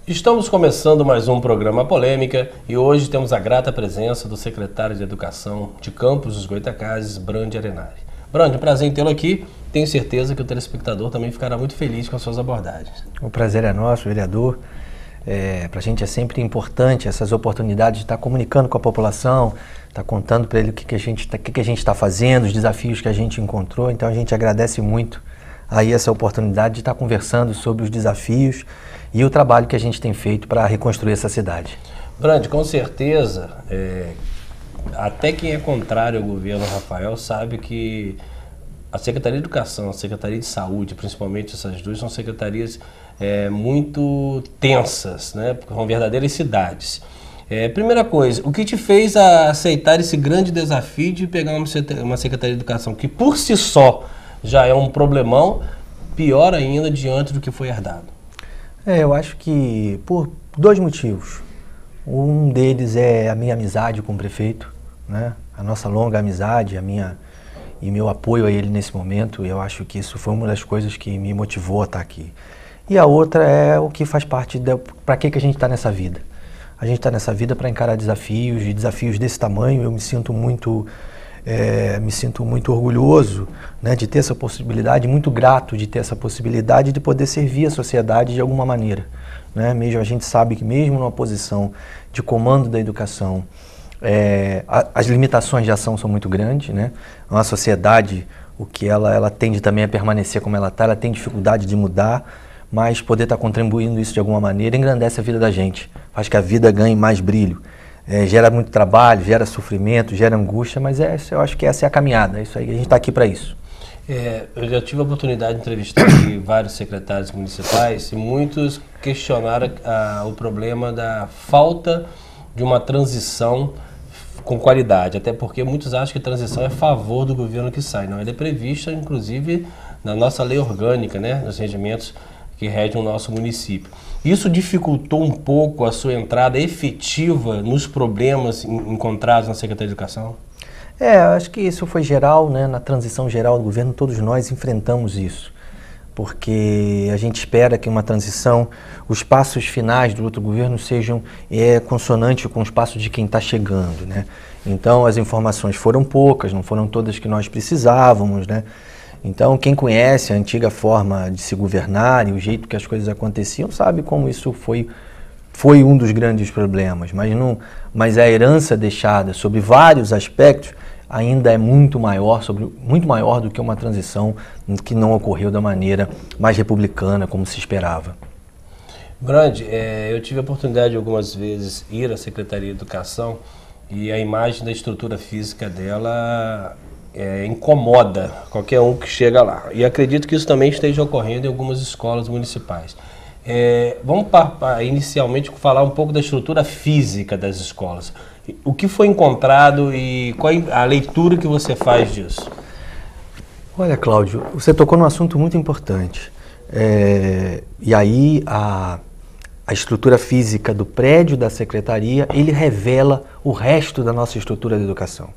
Estamos começando mais um programa Polêmica e hoje temos a grata presença do secretário de Educação de Campos dos Goytacazes, Brandi Arenari. Brandi, prazer em tê-lo aqui. Tenho certeza que o telespectador também ficará muito feliz com as suas abordagens. O prazer é nosso, vereador. Para a gente é sempre importante essas oportunidades de estar comunicando com a população, estar contando para ele o que a gente está fazendo, os desafios que a gente encontrou. Então a gente agradece muito aí essa oportunidade de estar conversando sobre os desafios e o trabalho que a gente tem feito para reconstruir essa cidade. Brandi, com certeza, até quem é contrário ao governo Rafael sabe que a Secretaria de Educação, a Secretaria de Saúde, principalmente essas duas, são secretarias muito tensas, né? Porque são verdadeiras cidades. Primeira coisa, o que te fez aceitar esse grande desafio de pegar uma Secretaria de Educação que por si só já é um problemão, pior ainda diante do que foi herdado? Eu acho que por dois motivos. Um deles é a minha amizade com o prefeito, né? A nossa longa amizade, e meu apoio a ele nesse momento. Eu acho que isso foi uma das coisas que me motivou a estar aqui. E a outra é o que faz parte para que a gente está nessa vida. A gente está nessa vida para encarar desafios, e desafios desse tamanho. Eu me sinto muito orgulhoso, né, de ter essa possibilidade, muito grato de ter essa possibilidade de poder servir a sociedade de alguma maneira, né? Mesmo a gente sabe que mesmo numa posição de comando da educação, as limitações de ação são muito grandes, né? A sociedade, o que ela tende também a permanecer como ela está, ela tem dificuldade de mudar, mas poder estar contribuindo isso de alguma maneira engrandece a vida da gente, faz que a vida ganhe mais brilho. Gera muito trabalho, gera sofrimento, gera angústia, mas eu acho que essa é a caminhada, é isso aí, a gente está aqui para isso. Eu já tive a oportunidade de entrevistar aqui vários secretários municipais e muitos questionaram o problema da falta de uma transição com qualidade, até porque muitos acham que transição é a favor do governo que sai. Não, ela é prevista, inclusive, na nossa lei orgânica, né, nos regimentos que regem o nosso município. Isso dificultou um pouco a sua entrada efetiva nos problemas encontrados na Secretaria de Educação? Acho que isso foi geral, né? Na transição geral do governo, todos nós enfrentamos isso, porque a gente espera que uma transição, os passos finais do outro governo sejam consonantes com os passos de quem está chegando, né? Então as informações foram poucas, não foram todas que nós precisávamos, né? Então, quem conhece a antiga forma de se governar e o jeito que as coisas aconteciam, sabe como isso foi um dos grandes problemas. Mas a herança deixada sobre vários aspectos ainda é muito maior do que uma transição que não ocorreu da maneira mais republicana, como se esperava. Brandi, eu tive a oportunidade algumas vezes ir à Secretaria de Educação e a imagem da estrutura física dela incomoda qualquer um que chega lá. E acredito que isso também esteja ocorrendo em algumas escolas municipais. Vamos inicialmente falar um pouco da estrutura física das escolas. O que foi encontrado e qual é a leitura que você faz disso? Olha, Cláudio, você tocou num assunto muito importante. E aí a estrutura física do prédio da secretaria, ele revela o resto da nossa estrutura de educação.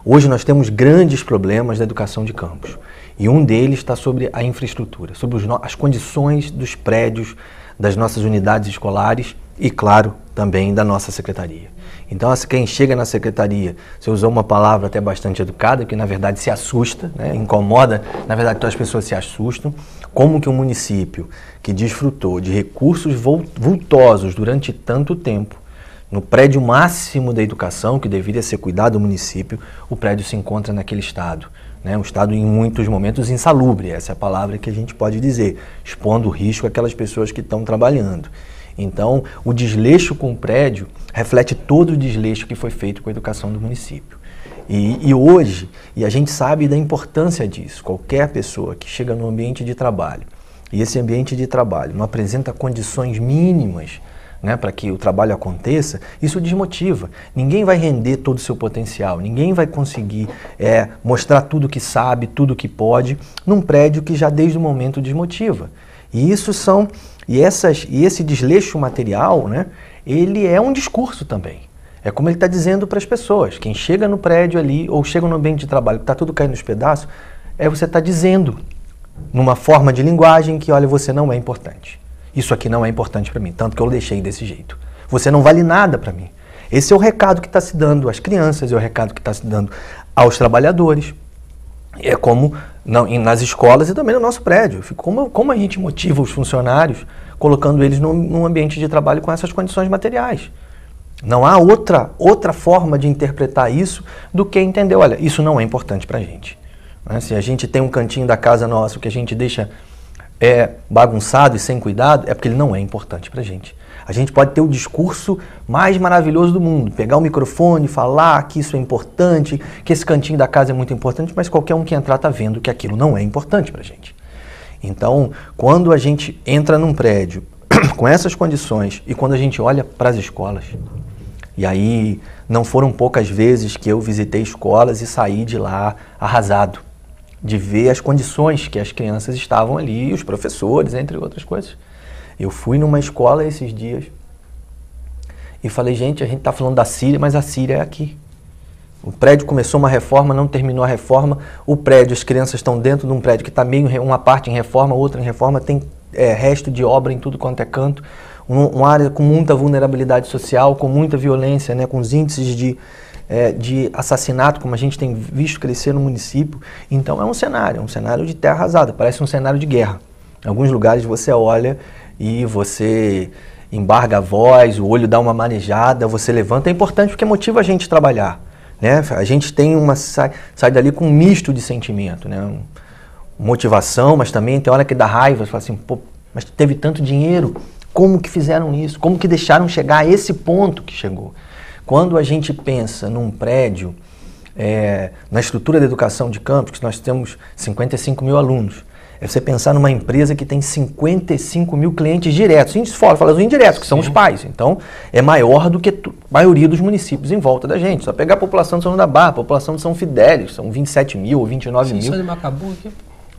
Hoje nós temos grandes problemas da educação de Campos e um deles está sobre a infraestrutura, sobre as condições dos prédios, das nossas unidades escolares e, claro, também da nossa secretaria. Então, quem chega na secretaria, você usou uma palavra até bastante educada, que na verdade se assusta, né? Incomoda, na verdade todas as pessoas se assustam, como que um município que desfrutou de recursos vultosos durante tanto tempo, no prédio máximo da educação, que deveria ser cuidado do município, o prédio se encontra naquele estado, né? Um estado em muitos momentos insalubre, essa é a palavra que a gente pode dizer, expondo o risco àquelas pessoas que estão trabalhando. Então, o desleixo com o prédio reflete todo o desleixo que foi feito com a educação do município. E hoje, a gente sabe da importância disso, qualquer pessoa que chega no ambiente de trabalho, e esse ambiente de trabalho não apresenta condições mínimas, né, para que o trabalho aconteça, isso desmotiva. Ninguém vai render todo o seu potencial, ninguém vai conseguir mostrar tudo que sabe, tudo que pode, num prédio que já desde o momento desmotiva. E esse desleixo material, né, ele é um discurso também. É como ele está dizendo para as pessoas, quem chega no prédio ali, ou chega no ambiente de trabalho que está tudo caindo nos pedaços, você está dizendo, numa forma de linguagem, que olha, você não é importante. isso aqui não é importante para mim, tanto que eu deixei desse jeito. Você não vale nada para mim. Esse é o recado que está se dando às crianças, é o recado que está se dando aos trabalhadores. É como nas escolas e também no nosso prédio. Como a gente motiva os funcionários colocando eles num ambiente de trabalho com essas condições materiais. Não há outra forma de interpretar isso do que entender, olha, isso não é importante para a gente. Se a gente tem um cantinho da casa nossa que a gente deixa bagunçado e sem cuidado, é porque ele não é importante para a gente. A gente pode ter o discurso mais maravilhoso do mundo, pegar o microfone, falar que isso é importante, que esse cantinho da casa é muito importante, mas qualquer um que entrar está vendo que aquilo não é importante para a gente. Então, quando a gente entra num prédio com essas condições e quando a gente olha para as escolas, e aí não foram poucas vezes que eu visitei escolas e saí de lá arrasado, de ver as condições que as crianças estavam ali, os professores, entre outras coisas. Eu fui numa escola esses dias e falei, gente, a gente está falando da Síria, mas a Síria é aqui. O prédio começou uma reforma, não terminou a reforma. O prédio, as crianças estão dentro de um prédio que está meio uma parte em reforma, outra em reforma, tem resto de obra em tudo quanto é canto. Uma área com muita vulnerabilidade social, com muita violência, né, com os índices de assassinato, como a gente tem visto crescer no município. Então é um cenário de terra arrasada, parece um cenário de guerra. Em alguns lugares você olha e você embarga a voz, o olho dá uma manejada, você levanta. É importante porque motiva a gente a trabalhar, né? A gente tem sai dali com um misto de sentimento, né? Motivação, mas também tem hora que dá raiva, você fala assim, pô, mas teve tanto dinheiro, como que fizeram isso? Como que deixaram chegar a esse ponto que chegou? Quando a gente pensa num prédio, na estrutura da educação de campus, que nós temos 55 mil alunos, é você pensar numa empresa que tem 55 mil clientes diretos, fora os indiretos, que são os pais. Então, é maior do que a maioria dos municípios em volta da gente. Só pegar a população de São João da Barra, a população de São Fidélis, são 27 mil ou 29 mil. São de Macabu aqui?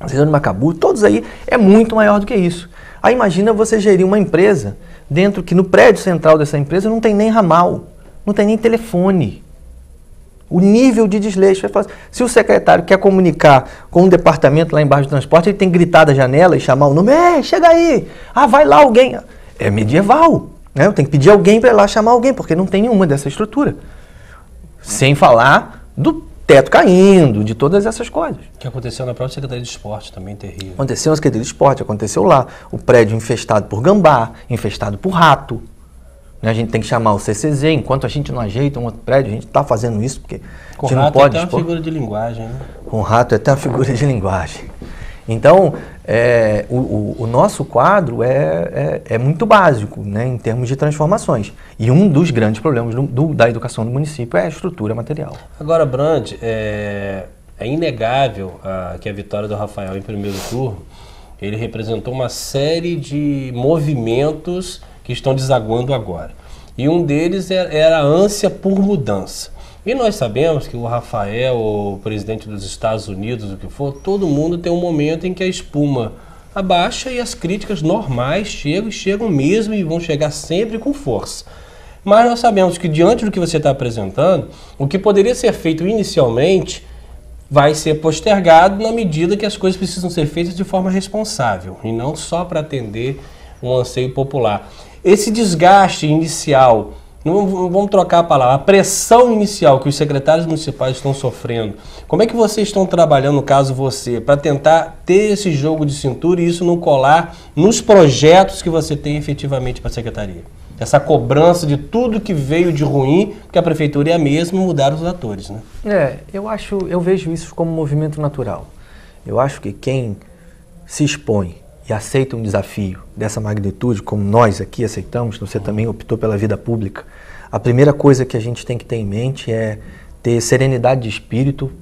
São de Macabu, todos aí é muito maior do que isso. Aí imagina você gerir uma empresa dentro que no prédio central dessa empresa não tem nem ramal, não tem nem telefone. O nível de desleixo. Se o secretário quer comunicar com um departamento lá embaixo do transporte, ele tem que gritar da janela e chamar o nome, chega aí, vai lá alguém. É medieval, né? Eu tenho que pedir alguém para ir lá chamar alguém, porque não tem nenhuma dessa estrutura. Sem falar do teto caindo, de todas essas coisas. Que aconteceu na própria Secretaria de Esporte, também terrível. Aconteceu na Secretaria de Esporte, aconteceu lá. O prédio infestado por gambá, infestado por rato. A gente tem que chamar o CCZ, enquanto a gente não ajeita um outro prédio, a gente está fazendo isso porque com a gente não pode... Com rato é até uma figura de linguagem, né? Com rato é até uma figura de linguagem. Então, o nosso quadro é muito básico, né, em termos de transformações. E um dos grandes problemas da educação do município é a estrutura material. Agora, Brand, é inegável que a vitória do Rafael em primeiro turno, ele representou uma série de movimentos que estão desaguando agora. E um deles era a ânsia por mudança. E nós sabemos que o Rafael, o presidente dos Estados Unidos, o que for, todo mundo tem um momento em que a espuma abaixa e as críticas normais chegam mesmo e vão chegar sempre com força. Mas nós sabemos que diante do que você está apresentando, o que poderia ser feito inicialmente vai ser postergado na medida que as coisas precisam ser feitas de forma responsável e não só para atender um anseio popular. Esse desgaste inicial, não vamos trocar a palavra, a pressão inicial que os secretários municipais estão sofrendo, como é que vocês estão trabalhando, no caso você, para tentar ter esse jogo de cintura e isso não colar nos projetos que você tem efetivamente para a secretaria? Essa cobrança de tudo que veio de ruim, porque a prefeitura é a mesma, mudaram os atores, né? Eu vejo isso como um movimento natural. Eu acho que quem se expõe e aceita um desafio dessa magnitude, como nós aqui aceitamos, você também optou pela vida pública, a primeira coisa que a gente tem que ter em mente é ter serenidade de espírito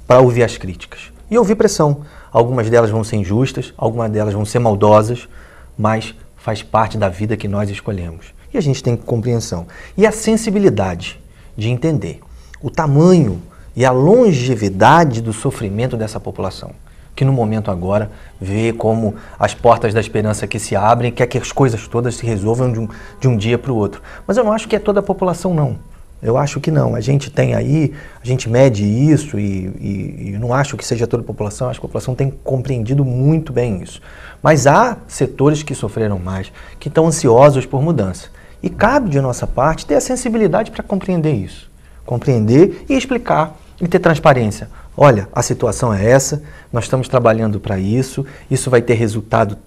para ouvir as críticas. E ouvir pressão. Algumas delas vão ser injustas, algumas delas vão ser maldosas, mas faz parte da vida que nós escolhemos. E a gente tem compreensão. E a sensibilidade de entender o tamanho e a longevidade do sofrimento dessa população, que no momento agora vê como as portas da esperança que se abrem, quer que as coisas todas se resolvam de um dia para o outro. Mas eu não acho que é toda a população, não. Eu acho que não. A gente tem aí, a gente mede isso e não acho que seja toda a população, acho que a população tem compreendido muito bem isso. Mas há setores que sofreram mais, que estão ansiosos por mudança. E cabe de nossa parte ter a sensibilidade para compreender isso. Compreender e explicar e ter transparência. Olha, a situação é essa, nós estamos trabalhando para isso vai ter resultado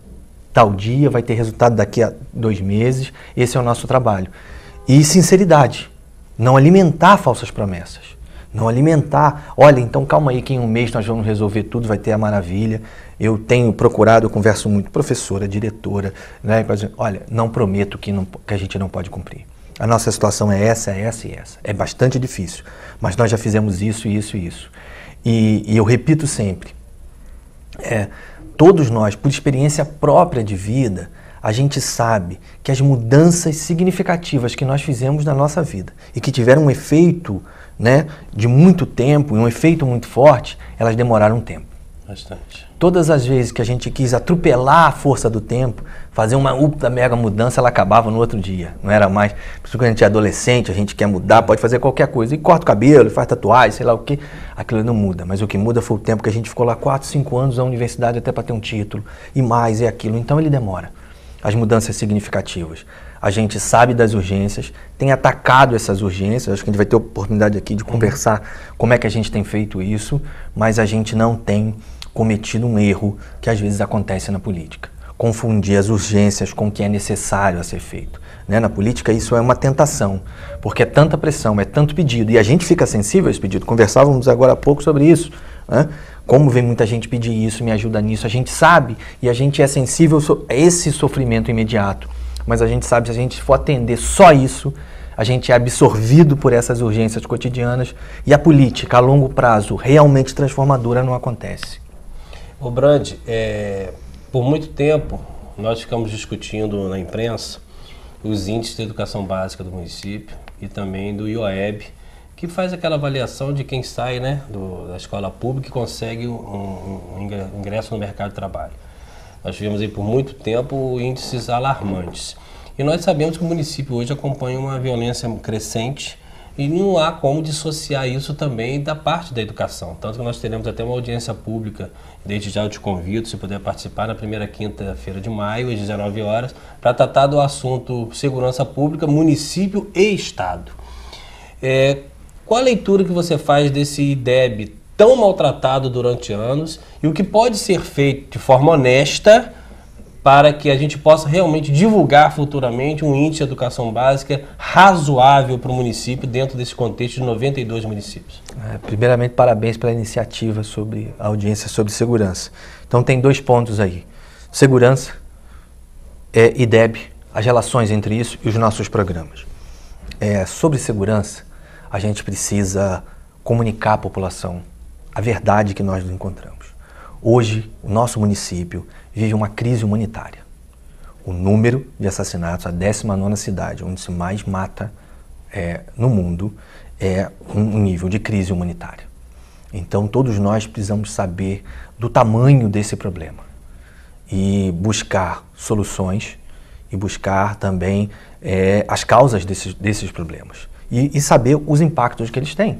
tal dia, vai ter resultado daqui a 2 meses, esse é o nosso trabalho. E sinceridade. Não alimentar falsas promessas. Não alimentar, olha, então calma aí que em 1 mês nós vamos resolver tudo, vai ter a maravilha. Eu tenho procurado, eu converso muito, professora, diretora, né? Olha, não prometo que a gente não pode cumprir. A nossa situação é essa e essa. É bastante difícil, mas nós já fizemos isso e isso e isso. E eu repito sempre, todos nós, por experiência própria de vida, a gente sabe que as mudanças significativas que nós fizemos na nossa vida e que tiveram um efeito, né, de muito tempo, um efeito muito forte, elas demoraram um tempo. Bastante. Todas as vezes que a gente quis atropelar a força do tempo, fazer uma ultra mega mudança, ela acabava no outro dia. Não era mais, por isso que a gente é adolescente, a gente quer mudar, pode fazer qualquer coisa. E corta o cabelo, faz tatuagem, sei lá o quê. Aquilo não muda. Mas o que muda foi o tempo que a gente ficou lá 4, 5 anos na universidade até para ter um título. E mais, e aquilo. Então ele demora. As mudanças significativas. A gente sabe das urgências, tem atacado essas urgências, acho que a gente vai ter oportunidade aqui de conversar como é que a gente tem feito isso, mas a gente não tem cometido um erro que às vezes acontece na política. Confundir as urgências com o que é necessário a ser feito. Né? Na política isso é uma tentação, porque é tanta pressão, é tanto pedido, e a gente fica sensível a esse pedido. Conversávamos agora há pouco sobre isso, né? Como vem muita gente pedir isso, me ajuda nisso, a gente sabe e a gente é sensível a esse sofrimento imediato. Mas a gente sabe que se a gente for atender só isso, a gente é absorvido por essas urgências cotidianas e a política a longo prazo realmente transformadora não acontece. Ô Brand, por muito tempo nós ficamos discutindo na imprensa os índices de educação básica do município e também do IOEB, que faz aquela avaliação de quem sai, né, da escola pública e consegue um ingresso no mercado de trabalho. Nós tivemos aí por muito tempo índices alarmantes. E nós sabemos que o município hoje acompanha uma violência crescente e não há como dissociar isso também da parte da educação. Tanto que nós teremos até uma audiência pública, desde já eu te convido, se puder participar, na primeira quinta-feira de maio, às 19 horas, para tratar do assunto segurança pública, município e estado. Qual a leitura que você faz desse IDEB tão maltratado durante anos e o que pode ser feito de forma honesta para que a gente possa realmente divulgar futuramente um índice de educação básica razoável para o município dentro desse contexto de 92 municípios? Primeiramente, parabéns pela iniciativa sobre a audiência sobre segurança. Então tem 2 pontos aí. Segurança, IDEB, as relações entre isso e os nossos programas. Sobre segurança, a gente precisa comunicar à população a verdade que nós nos encontramos. Hoje, o nosso município vive uma crise humanitária. O número de assassinatos, a 19ª cidade onde se mais mata no mundo, é um nível de crise humanitária. Então, todos nós precisamos saber do tamanho desse problema e buscar soluções e buscar também as causas desses problemas. E saber os impactos que eles têm.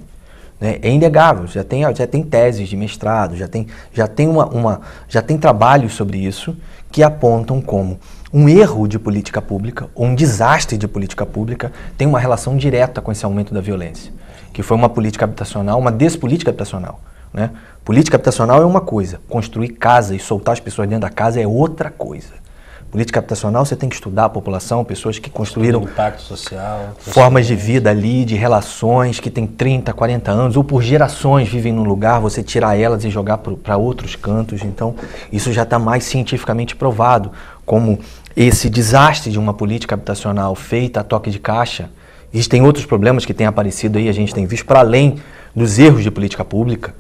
Né? É inegável, já tem teses de mestrado, já tem trabalhos sobre isso que apontam como um erro de política pública ou um desastre de política pública tem uma relação direta com esse aumento da violência, que foi uma política habitacional, uma despolítica habitacional. Né? Política habitacional é uma coisa, construir casa e soltar as pessoas dentro da casa é outra coisa. Política habitacional, você tem que estudar a população, pessoas que construíram impacto social, formas de vida ali, de relações que têm 30, 40 anos, ou por gerações vivem num lugar, você tirar elas e jogar para outros cantos. Então, isso já está mais cientificamente provado, como esse desastre de uma política habitacional feita a toque de caixa. Existem outros problemas que têm aparecido aí, a gente tem visto para além dos erros de política pública,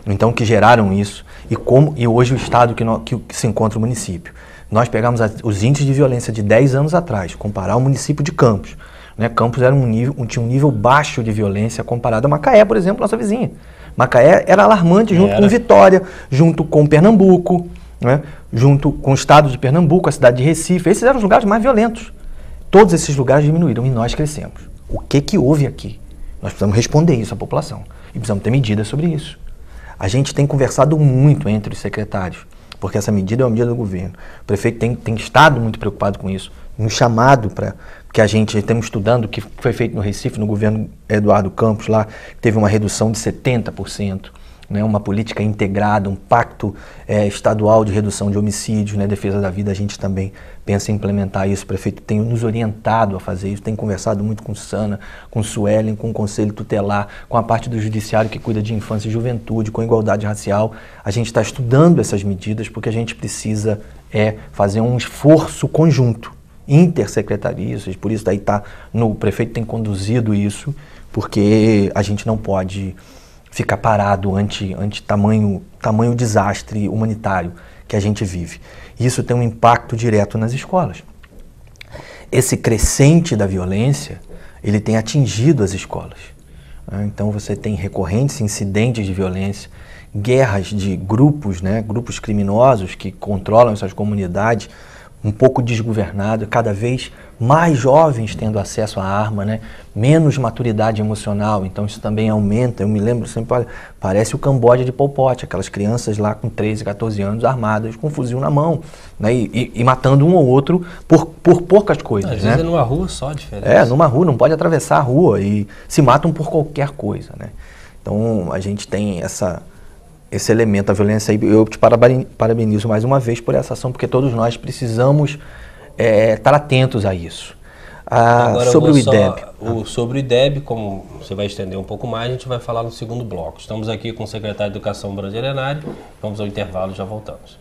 então que geraram isso, e hoje o estado que se encontra o município. Nós pegamos os índices de violência de 10 anos atrás, comparar o município de Campos. Né? Campos tinha um nível baixo de violência comparado a Macaé, por exemplo, nossa vizinha. Macaé era alarmante junto com Vitória, junto com Pernambuco, né? Junto com o estado de Pernambuco, a cidade de Recife. Esses eram os lugares mais violentos. Todos esses lugares diminuíram e nós crescemos. O que houve aqui? Nós precisamos responder isso à população e precisamos ter medidas sobre isso. A gente tem conversado muito entre os secretários, porque essa medida é uma medida do governo. O prefeito tem estado muito preocupado com isso, nos chamado para que a gente estamos estudando o que foi feito no Recife, no governo Eduardo Campos, lá teve uma redução de 70%. Né, uma política integrada, um pacto estadual de redução de homicídios, né, defesa da vida, a gente também pensa em implementar isso. O prefeito tem nos orientado a fazer isso, tem conversado muito com o Sana, com o Suelen, com o Conselho Tutelar, com a parte do Judiciário que cuida de infância e juventude, com a igualdade racial. A gente está estudando essas medidas porque a gente precisa fazer um esforço conjunto, intersecretarias, por isso daí o prefeito tem conduzido isso, porque a gente não pode ficar parado ante tamanho desastre humanitário que a gente vive. Isso tem um impacto direto nas escolas. Esse crescente da violência, ele tem atingido as escolas. Então você tem recorrentes incidentes de violência, guerras de grupos, né, grupos criminosos que controlam essas comunidades, um pouco desgovernado, cada vez mais jovens tendo acesso à arma, né? Menos maturidade emocional, então isso também aumenta. Eu me lembro sempre, olha, parece o Camboja de Pol Pot, aquelas crianças lá com 13, 14 anos armadas, com um fuzil na mão, né? E matando um ou outro por poucas coisas. Às né? vezes é numa rua só a diferença. Numa rua, não pode atravessar a rua e se matam por qualquer coisa, né? Então a gente tem esse elemento, a violência aí. Eu te parabenizo mais uma vez por essa ação, porque todos nós precisamos estar atentos a isso. Agora sobre o IDEB. Sobre o IDEB, como você vai estender um pouco mais, a gente vai falar no segundo bloco. Estamos aqui com o secretário de Educação, Bruno Gerenário. Vamos ao intervalo e já voltamos.